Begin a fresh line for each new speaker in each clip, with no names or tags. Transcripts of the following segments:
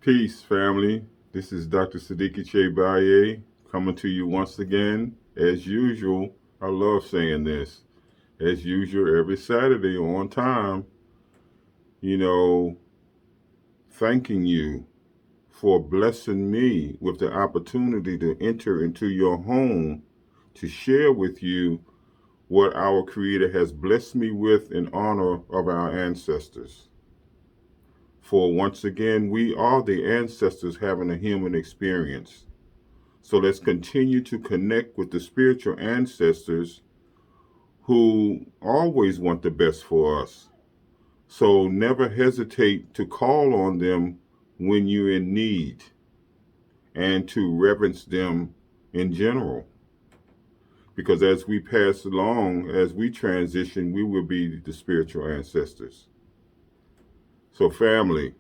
Peace, family. This is Dr. Sadiki Baye coming to you once again. As usual, I love saying this. As usual, every Saturday on time, you know, thanking you for blessing me with the opportunity to enter into your home to share with you what our Creator has blessed me with in honor of our ancestors. For once again, we are the ancestors having a human experience. So let's continue to connect with the spiritual ancestors who always want the best for us. So never hesitate to call on them when you're in need and to reverence them in general. Because as we pass along, as we transition, we will be the spiritual ancestors. So, family,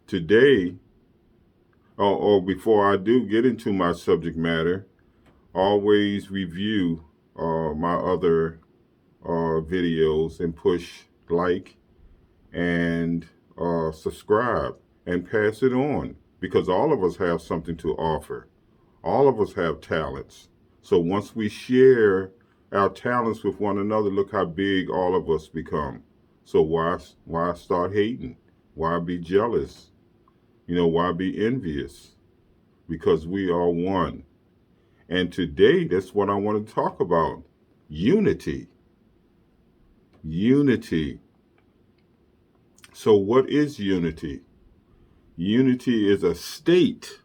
today, or before I do get into my subject matter, always review my other videos and push like and subscribe and pass it on, because all of us have something to offer. All of us have talents. So once we share our talents with one another, look how big all of us become. So why start hating? Why be jealous? Why be envious? Because we are one. And today, that's what I want to talk about. Unity. Unity. So what is unity? Unity is a state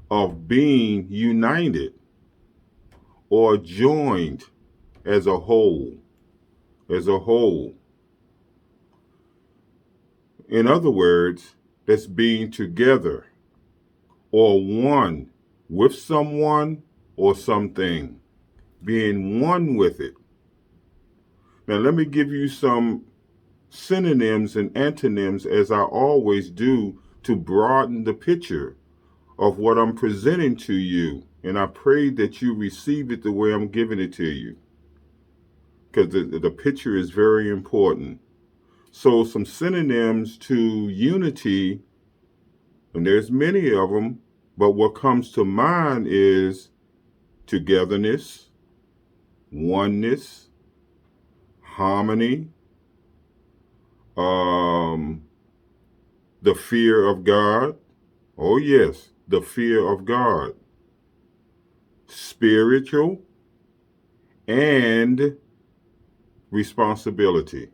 of being united or joined as a whole. As a whole. In other words, that's being together or one with someone or something. Being one with it. Now let me give you some synonyms and antonyms, as I always do, to broaden the picture of what I'm presenting to you. And I pray that you receive it the way I'm giving it to you, because the picture is very important. So some synonyms to unity, and there's many of them, but what comes to mind is togetherness, oneness, harmony, the fear of God. Oh yes, the fear of God. Spiritual and responsibility.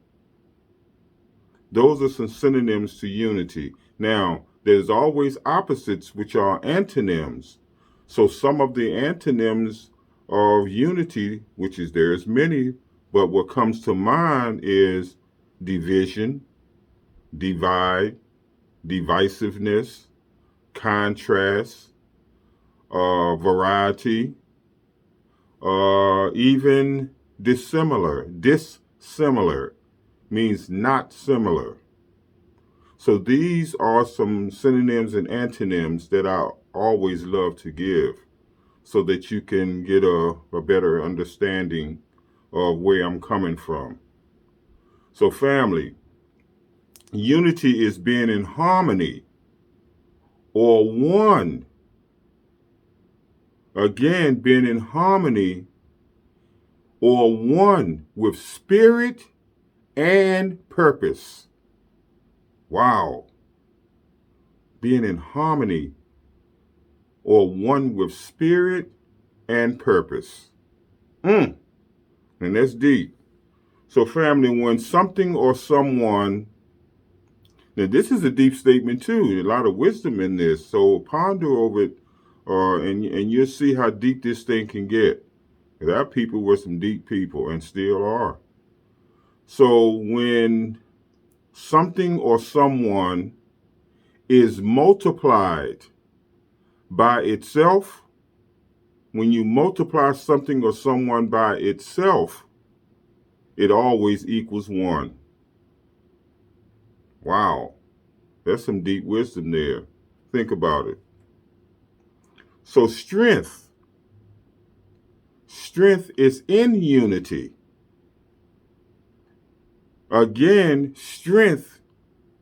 Those are some synonyms to unity. Now, there's always opposites, which are antonyms. So some of the antonyms of unity, which is there's many, but what comes to mind is division, divide, divisiveness, contrast, variety, even dissimilar. Dissimilar means not similar. So these are some synonyms and antonyms that I always love to give, so that you can get a better understanding of where I'm coming from. So family, unity is being in harmony or one. Again, being in harmony or one with spirit and purpose. Wow. Being in harmony or one with spirit and purpose. And that's deep. So family, when something or someone, now this is a deep statement too, a lot of wisdom in this. So ponder over it, and you'll see how deep this thing can get. There are people were some deep people and still are. So when something or someone is multiplied by itself, when you multiply something or someone by itself, it always equals one. Wow, that's some deep wisdom there. Think about it. So strength is in unity. Again, strength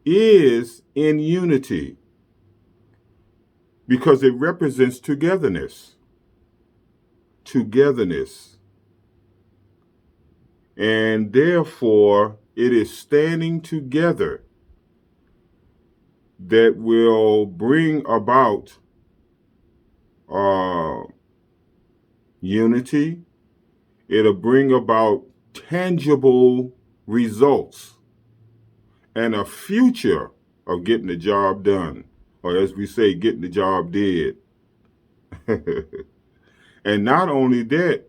is in unity. because it represents togetherness. Togetherness. And therefore, it is standing together that will bring about unity. It'll bring about tangible results and a future of getting the job done, or as we say, getting the job did. And not only that,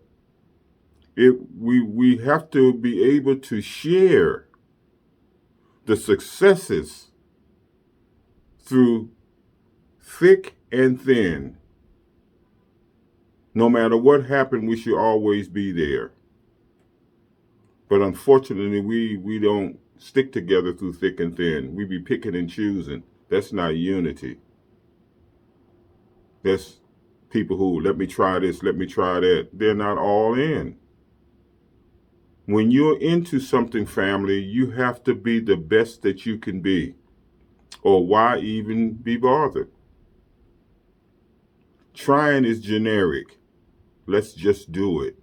we have to be able to share the successes through thick and thin. No matter what happened, we should always be there. But unfortunately, we don't stick together through thick and thin. We be picking and choosing. That's not unity. That's people who, let me try this, let me try that. They're not all in. When you're into something, family, you have to be the best that you can be. Or why even be bothered? Trying is generic. Let's just do it.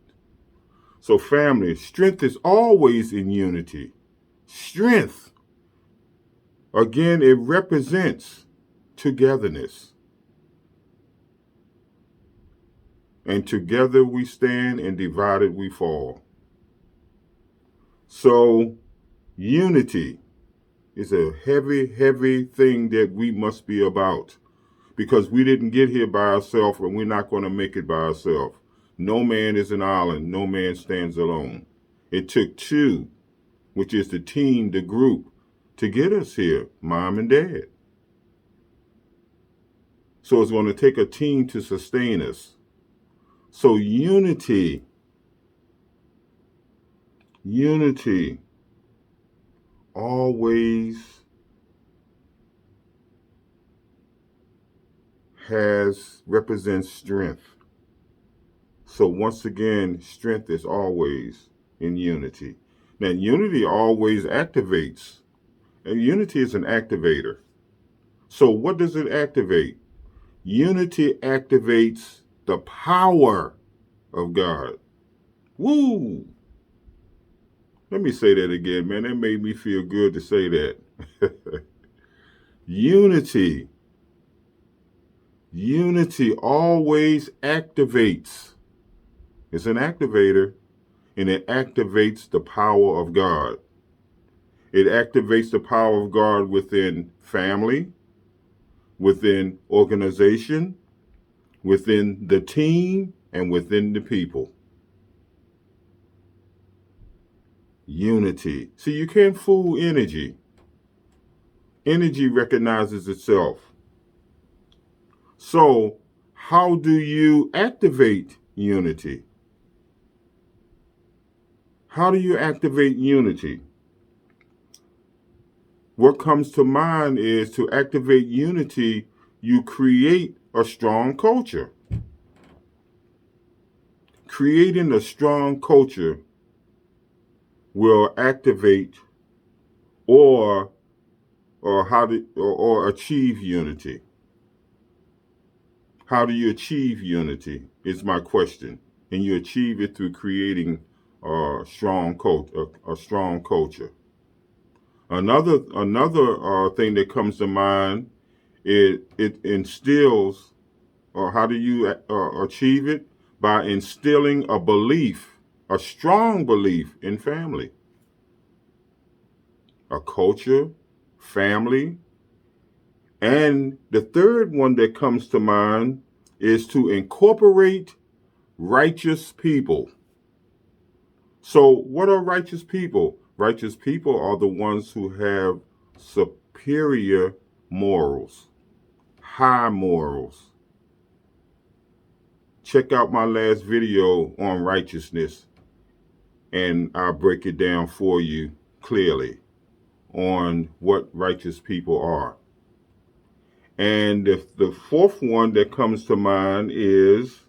So family, strength is always in unity. Strength, again, it represents togetherness. And together we stand, and divided we fall. So unity is a heavy, heavy thing that we must be about, because we didn't get here by ourselves, and we're not going to make it by ourselves. No man is an island. No man stands alone. It took two, which is the team, the group, to get us here, mom and dad. So it's going to take a team to sustain us. So unity always represents strength. So once again, strength is always in unity. Now, unity always activates. And unity is an activator. So what does it activate? Unity activates the power of God. Woo! Let me say that again, man. That made me feel good to say that. Unity always activates. It's an activator, and it activates the power of God. It activates the power of God within family, within organization, within the team, and within the people. Unity. See, you can't fool energy. Energy recognizes itself. So, how do you activate unity? How do you activate unity? What comes to mind is, to activate unity, you create a strong culture. Creating a strong culture will activate or achieve unity. How do you achieve unity is my question. And you achieve it through creating a strong culture. Another thing that comes to mind is it instills, or how do you achieve it? By instilling a belief, a strong belief in family, a culture, family. And the third one that comes to mind is to incorporate righteous people. So what are righteous people? Righteous people are the ones who have superior morals, high morals. Check out my last video on righteousness, and I'll break it down for you clearly on what righteous people are. And the fourth one that comes to mind is,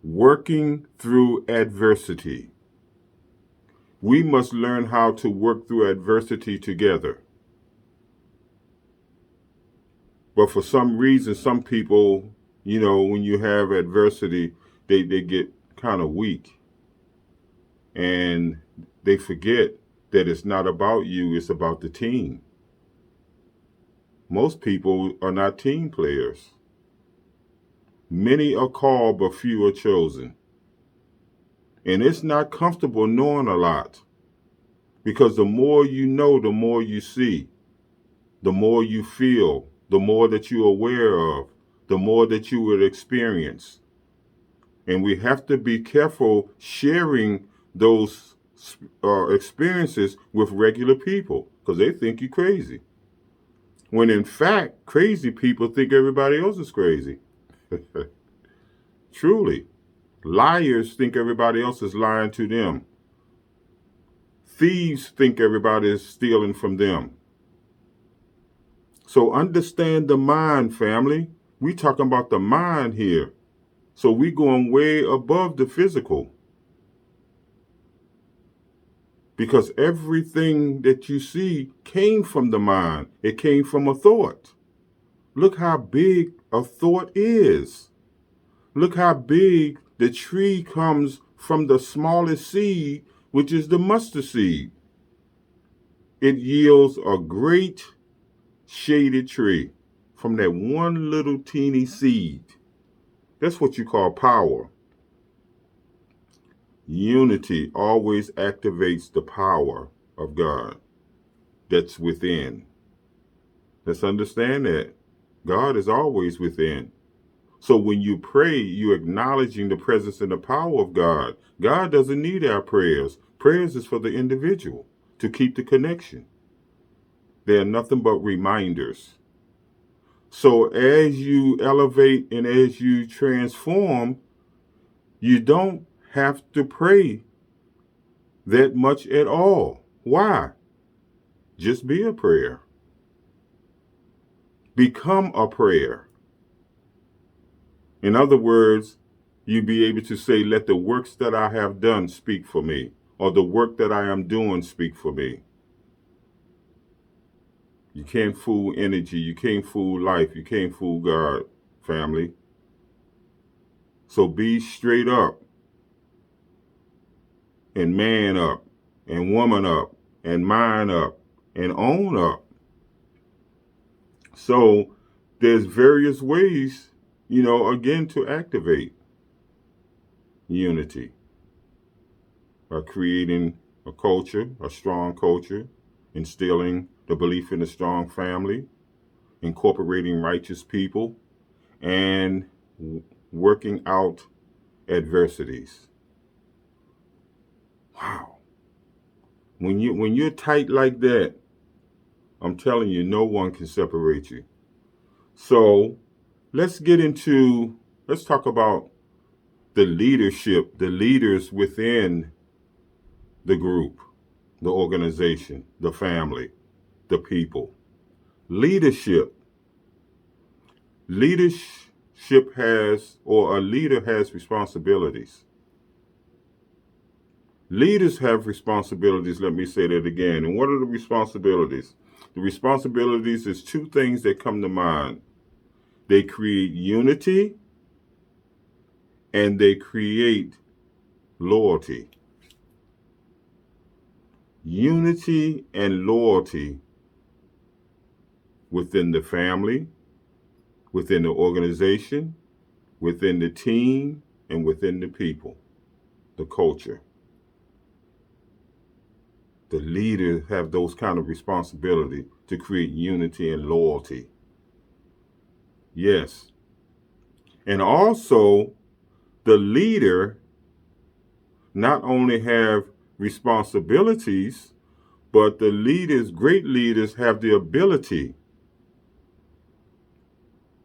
working through adversity. We must learn how to work through adversity together. But for some reason, some people, when you have adversity, they get kind of weak, and they forget that it's not about you, it's about the team. Most people are not team players. Many are called, but few are chosen. And it's not comfortable knowing a lot, because the more you know, the more you see, the more you feel, the more that you're aware of, the more that you would experience. And we have to be careful sharing those experiences with regular people, because they think you're crazy. When in fact, crazy people think everybody else is crazy. Truly. Liars think everybody else is lying to them. Thieves think everybody is stealing from them. So understand the mind, family. We talking about the mind here. So we going way above the physical. Because everything that you see came from the mind. It came from a thought. Look how big a thought is. Look how big the tree comes from the smallest seed, which is the mustard seed. It yields a great shaded tree from that one little teeny seed. That's what you call power. Unity always activates the power of God that's within. Let's understand that. God is always within. So when you pray, you're acknowledging the presence and the power of God. God doesn't need our prayers. Prayers is for the individual to keep the connection. They are nothing but reminders. So as you elevate and as you transform, you don't have to pray that much at all. Why? Just be a prayer. Become a prayer. In other words, you be able to say, let the works that I have done speak for me, or the work that I am doing speak for me. You can't fool energy. You can't fool life. You can't fool God, family. So be straight up and man up and woman up and mind up and own up. So there's various ways, again, to activate unity by creating a culture, a strong culture, instilling the belief in a strong family, incorporating righteous people, and working out adversities. Wow. When you're tight like that, I'm telling you, no one can separate you. So let's talk about the leadership, the leaders within the group, the organization, the family, the people. Leadership. Leadership has, or a leader has responsibilities. Leaders have responsibilities, let me say that again. And what are the responsibilities? The responsibilities is two things that come to mind. They create unity and they create loyalty. Unity and loyalty within the family, within the organization, within the team, and within the people, the culture. The leaders have those kind of responsibility to create unity and loyalty. Yes. And also, the leader not only have responsibilities, but the leaders, great leaders, have the ability.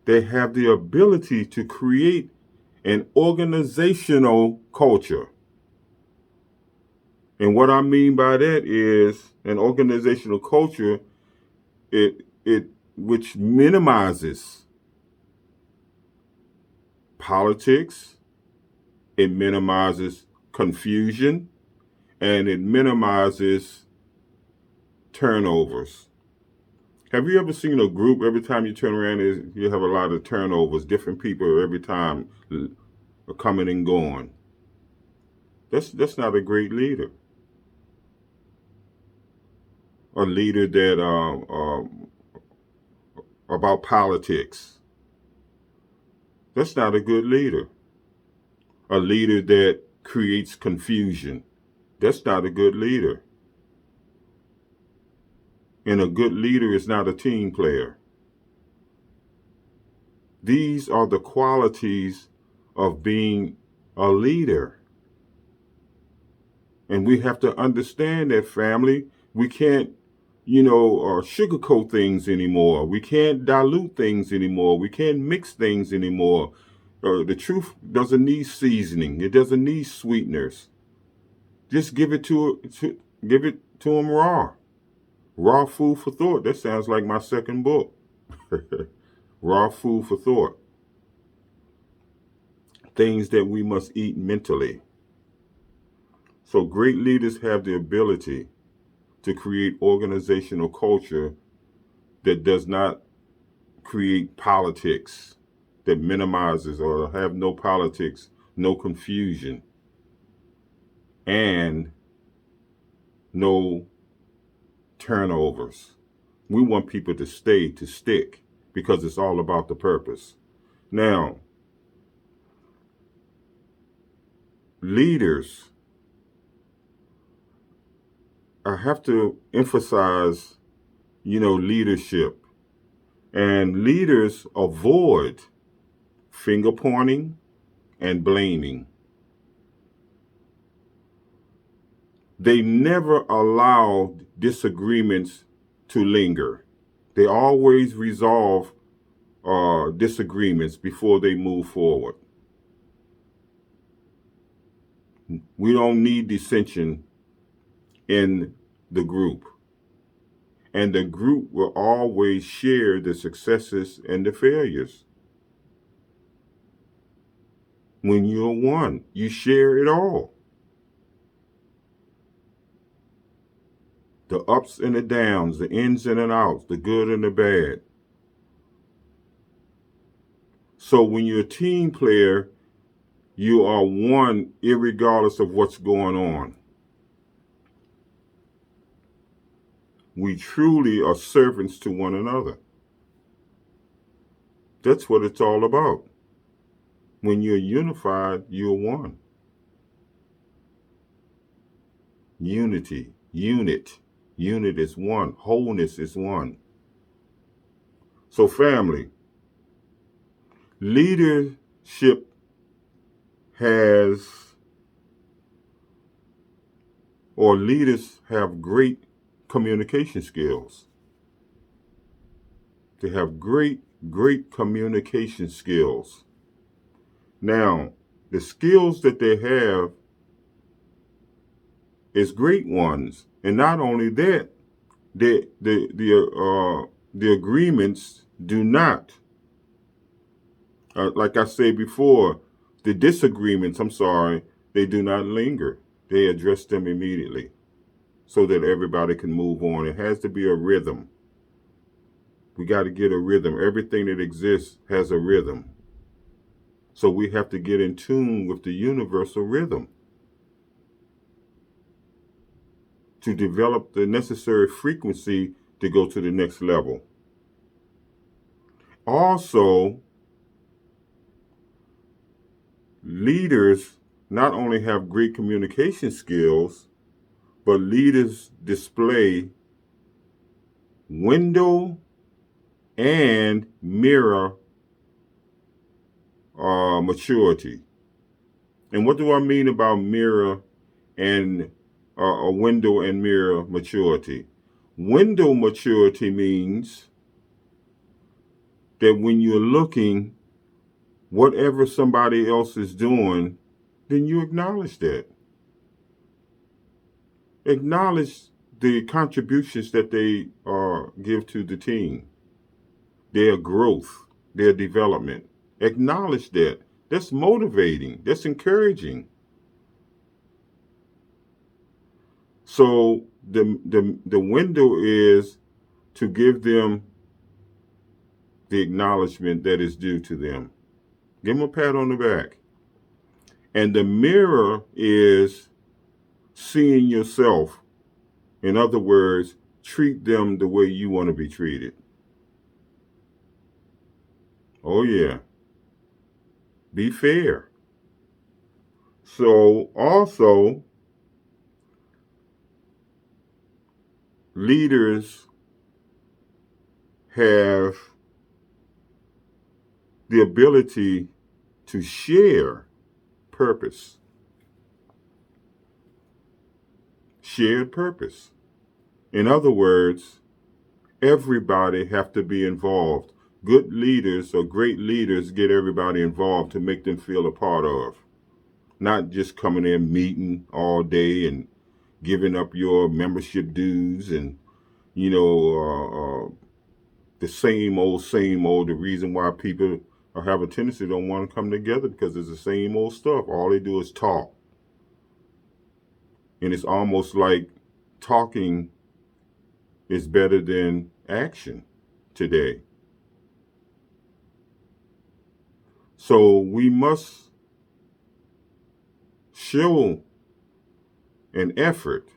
They have the ability to create an organizational culture. And what I mean by that is an organizational culture, it which minimizes politics, it minimizes confusion, and it minimizes turnovers. Have you ever seen a group, every time you turn around, you have a lot of turnovers, different people every time are coming and going? That's not a great leader. A leader that about politics. That's not a good leader. A leader that creates confusion. That's not a good leader. And a good leader is not a team player. These are the qualities of being a leader. And we have to understand that, family. We can't, sugarcoat things anymore. We can't dilute things anymore. We can't mix things anymore. The truth doesn't need seasoning. It doesn't need sweeteners. Just give it to them raw. Raw food for thought. That sounds like my second book. Raw food for thought. Things that we must eat mentally. So great leaders have the ability to create organizational culture that does not create politics, that minimizes or have no politics, no confusion, and no turnovers. We want people to stay, to stick, because it's all about the purpose. Now, leaders, I have to emphasize, leadership. And leaders avoid finger pointing and blaming. They never allow disagreements to linger. They always resolve disagreements before they move forward. We don't need dissension in the group. And the group will always share the successes and the failures. When you're one, you share it all. The ups and the downs, the ins and the outs, the good and the bad. So when you're a team player, you are one irregardless of what's going on. We truly are servants to one another. That's what it's all about. When you're unified, you're one. Unity, unit is one. Wholeness is one. So family, leadership leaders have great communication skills. They have great communication skills. Now, the skills that they have is great ones. And not only that, the agreements do not, like I said before, the disagreements, they do not linger. They address them immediately so that everybody can move on. It has to be a rhythm. We got to get a rhythm. Everything that exists has a rhythm. So we have to get in tune with the universal rhythm to develop the necessary frequency to go to the next level. Also, leaders not only have great communication skills, but leaders display window and mirror maturity. And what do I mean about mirror and a window and mirror maturity? Window maturity means that when you're looking, whatever somebody else is doing, then you acknowledge that. Acknowledge the contributions that they give to the team, their growth, their development. Acknowledge that. That's motivating. That's encouraging. So the window is to give them the acknowledgement that is due to them. Give them a pat on the back. And the mirror is seeing yourself. In other words, treat them the way you want to be treated. Oh, yeah. Be fair. So, also, leaders have the ability to share purpose. Shared purpose. In other words, everybody have to be involved. Good leaders or great leaders get everybody involved to make them feel a part of. Not just coming in meeting all day and giving up your membership dues and, the same old, the reason why people have a tendency don't want to come together because it's the same old stuff. All they do is talk. And it's almost like talking is better than action today. So we must show an effort,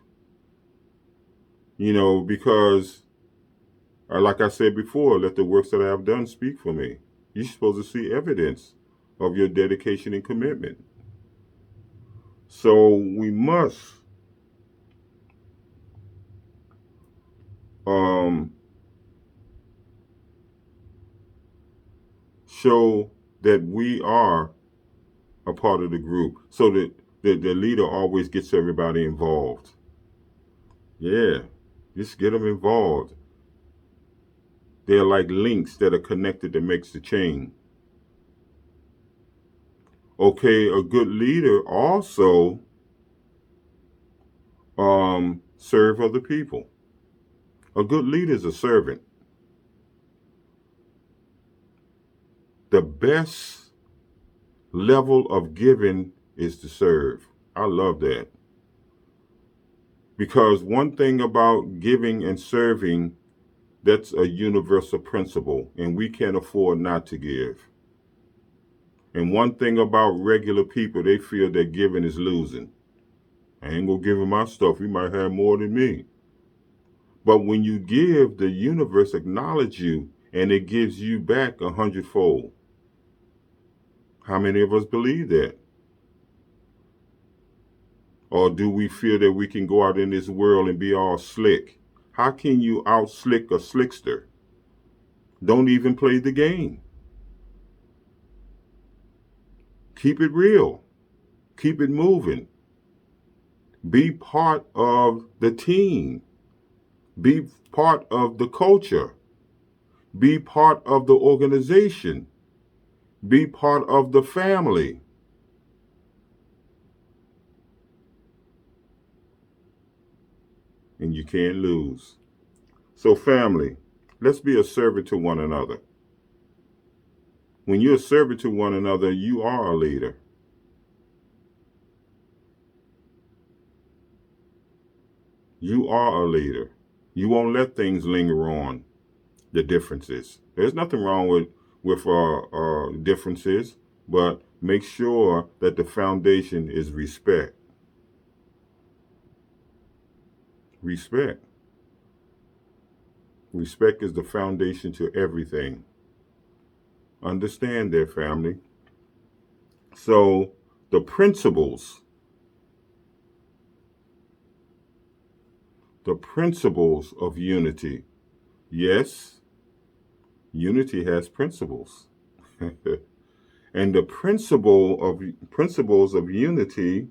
because, like I said before, let the works that I have done speak for me. You're supposed to see evidence of your dedication and commitment. So we must show that we are a part of the group so that the leader always gets everybody involved. Yeah, just get them involved. They're like links that are connected that makes the chain. Okay, a good leader also serve other people. A good leader is a servant. The best level of giving is to serve. I love that. Because one thing about giving and serving, that's a universal principle, and we can't afford not to give. And one thing about regular people, they feel that giving is losing. I ain't gonna give him my stuff. He might have more than me. But when you give, the universe acknowledges you and it gives you back 100-fold. How many of us believe that? Or do we feel that we can go out in this world and be all slick? How can you out slick a slickster? Don't even play the game. Keep it real. Keep it moving. Be part of the team. Be part of the culture. Be part of the organization. Be part of the family. And you can't lose. So family, let's be a servant to one another. When you're a servant to one another, you are a leader. You are a leader. You won't let things linger on, the differences. There's nothing wrong with differences, but make sure that the foundation is respect. Respect. Respect is the foundation to everything. Understand that, family. So the principles of unity. Yes, unity has principles. And the principles of unity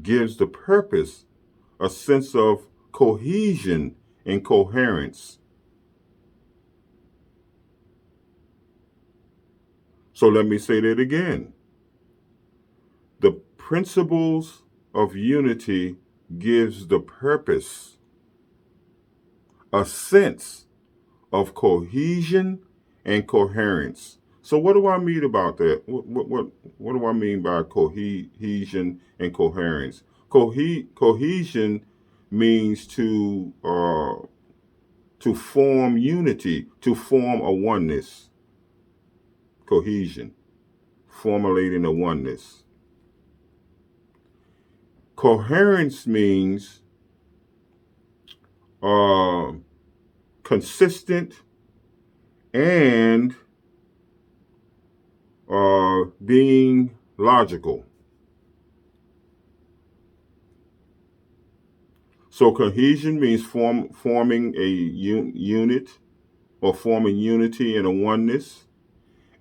gives the purpose a sense of cohesion and coherence. So let me say that again. The principles of unity gives the purpose a sense of cohesion and coherence. So what do I mean about that? What do I mean by cohesion and coherence? Cohesion means to form unity, to form a oneness, cohesion, formulating a oneness. Coherence means consistent and being logical. So cohesion means forming a unit or forming unity and a oneness.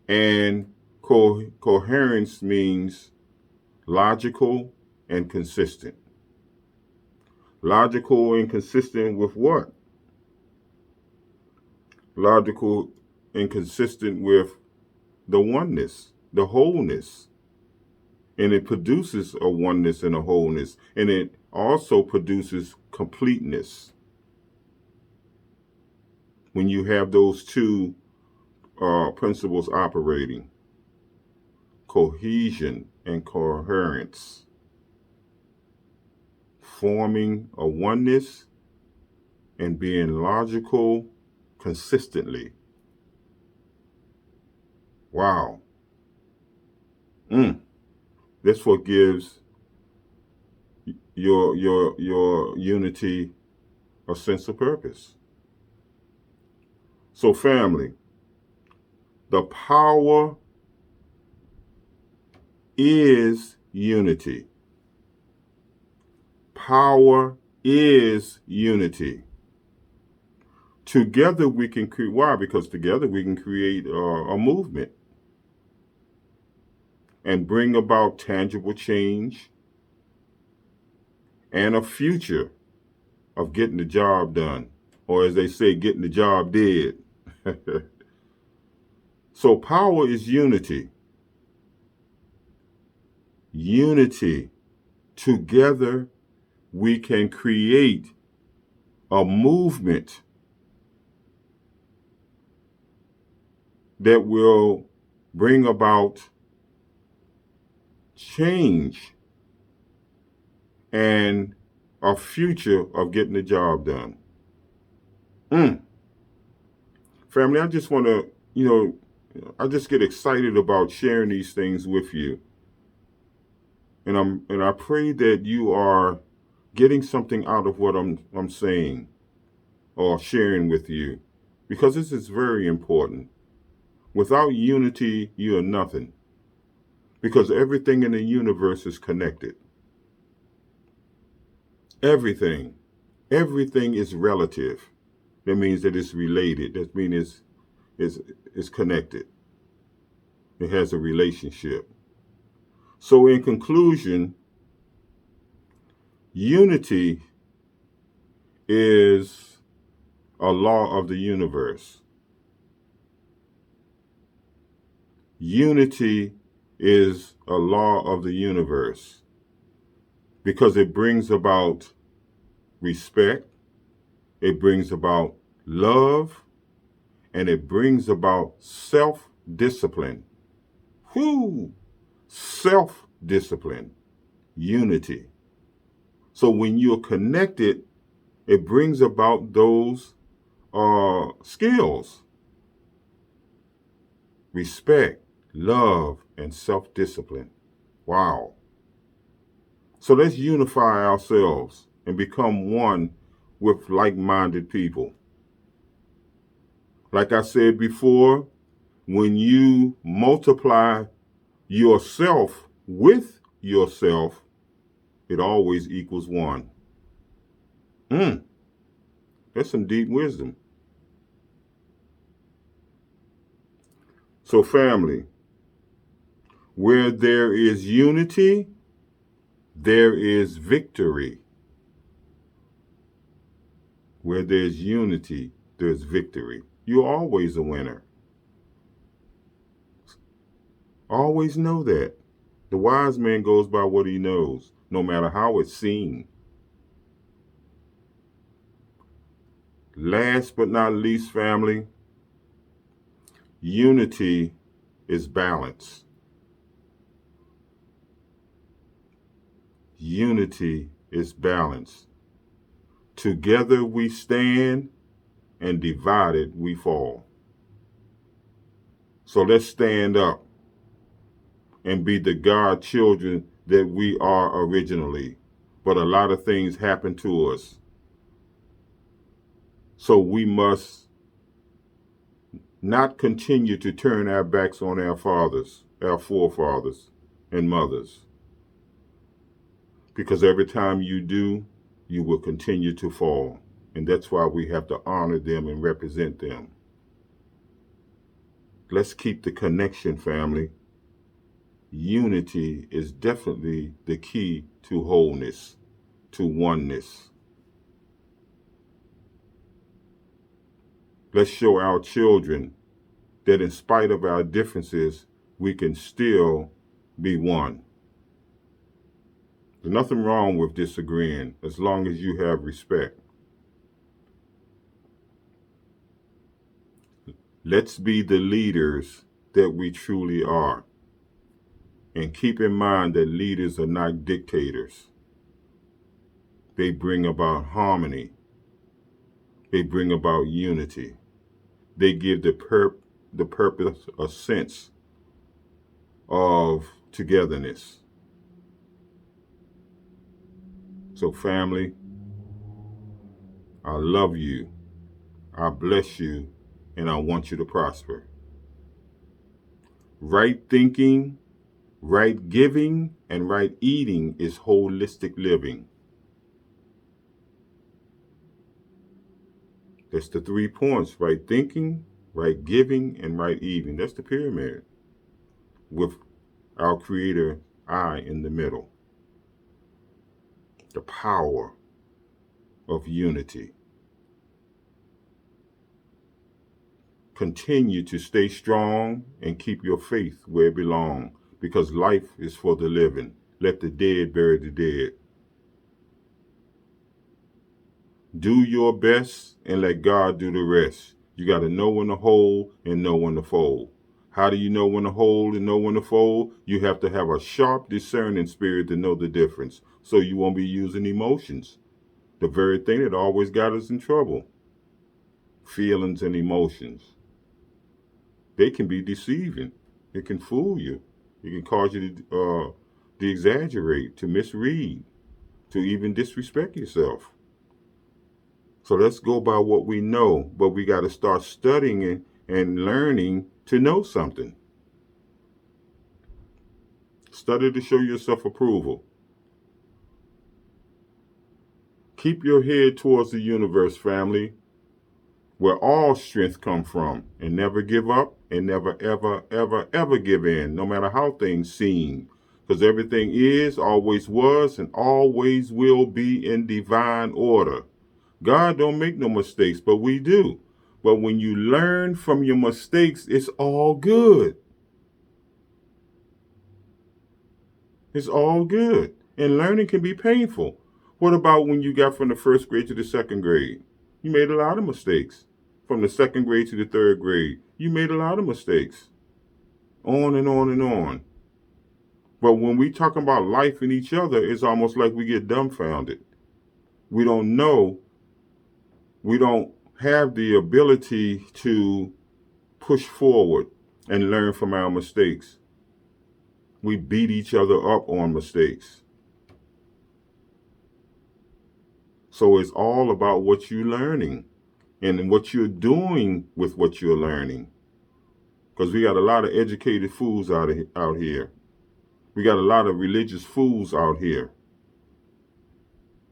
And coherence means logical and consistent. Logical and consistent with what? Logical and consistent with the oneness, the wholeness. And it produces a oneness and a wholeness. And it also produces completeness. When you have those two principles operating, cohesion and coherence, forming a oneness and being logical consistently. Wow. That's what gives your unity a sense of purpose. So family, the power is unity. Power is unity. Together we can create, why? Because together we can create a movement and bring about tangible change and a future of getting the job done. Or as they say, getting the job did. So power is unity. Unity. Together we can create a movement that will bring about change and a future of getting the job done. Family, I just want to, I just get excited about sharing these things with you. And I pray that you are getting something out of what I'm saying or sharing with you, because this is very important. Without unity, you are nothing, because everything in the universe is connected. Everything is relative. That means that it's related. That means it's connected. It has a relationship. So in conclusion, unity is a law of the universe. Unity is a law of the universe because it brings about respect, it brings about love, and it brings about self-discipline. Self-discipline, unity. So when you're connected, it brings about those skills: respect, love, and self-discipline. Wow. So let's unify ourselves and become one with like-minded people. Like I said before, when you multiply yourself with yourself, it always equals one. That's some deep wisdom. So family, where there is unity, there is victory. Where there's unity, there's victory. You're always a winner. Always know that. The wise man goes by what he knows, no matter how it's seen. Last but not least, family, unity is balance. Unity is balance. Together we stand, and divided we fall. So let's stand up and be the God children that we are originally. But a lot of things happen to us. So we must not continue to turn our backs on our fathers, our forefathers and mothers. Because every time you do, you will continue to fall. And that's why we have to honor them and represent them. Let's keep the connection, family. Unity is definitely the key to wholeness, to oneness. Let's show our children that in spite of our differences, we can still be one. There's nothing wrong with disagreeing as long as you have respect. Let's be the leaders that we truly are. And keep in mind that leaders are not dictators. They bring about harmony. They bring about unity. They give the purpose a sense of togetherness. So family, I love you, I bless you, and I want you to prosper. Right thinking, right giving, and right eating is holistic living. That's the 3 points: right thinking, right giving, and right eating. That's the pyramid with our Creator, I, in the middle. The power of unity. Continue to stay strong and keep your faith where it belongs, because life is for the living. Let the dead bury the dead. Do your best and let God do the rest. You got to know when to hold and know when to fold. How do you know when to hold and know when to fold? You have to have a sharp, discerning spirit to know the difference, so you won't be using emotions. The very thing that always got us in trouble. Feelings and emotions. They can be deceiving. It can fool you. It can cause you to exaggerate, to misread, to even disrespect yourself. So let's go by what we know, but we got to start studying and learning to know something. Study to show yourself approval. Keep your head towards the universe, family, where all strength come from, and never give up and never, ever, ever, ever give in, no matter how things seem, because everything is, always was, and always will be in divine order. God don't make no mistakes, but we do. But when you learn from your mistakes, it's all good. It's all good. And learning can be painful. What about when you got from the first grade to the second grade? You made a lot of mistakes. From the second grade to the third grade, you made a lot of mistakes. On and on and on. But when we talk about life and each other, it's almost like we get dumbfounded. We don't know. We don't have the ability to push forward and learn from our mistakes. We beat each other up on mistakes. So it's all about what you're learning and what you're doing with what you're learning. Because we got a lot of educated fools out here. We got a lot of religious fools out here.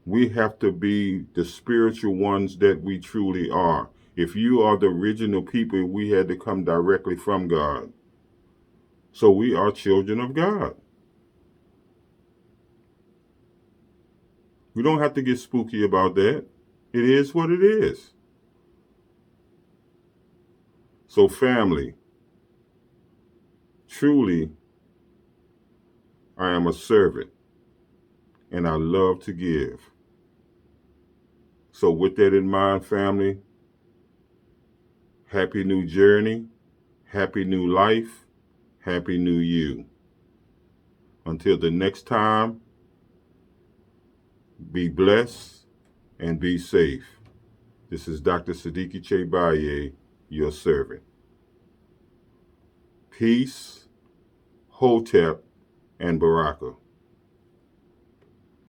We have to be the spiritual ones that we truly are. If you are the original people, we had to come directly from God. So we are children of God. We don't have to get spooky about that. It is what it is. So family, truly, I am a servant and I love to give. So with that in mind, family, happy new journey, happy new life, happy new you. Until the next time, be blessed, and be safe. This is Dr. Sadiki Baye, your servant. Peace, Hotep, and Baraka.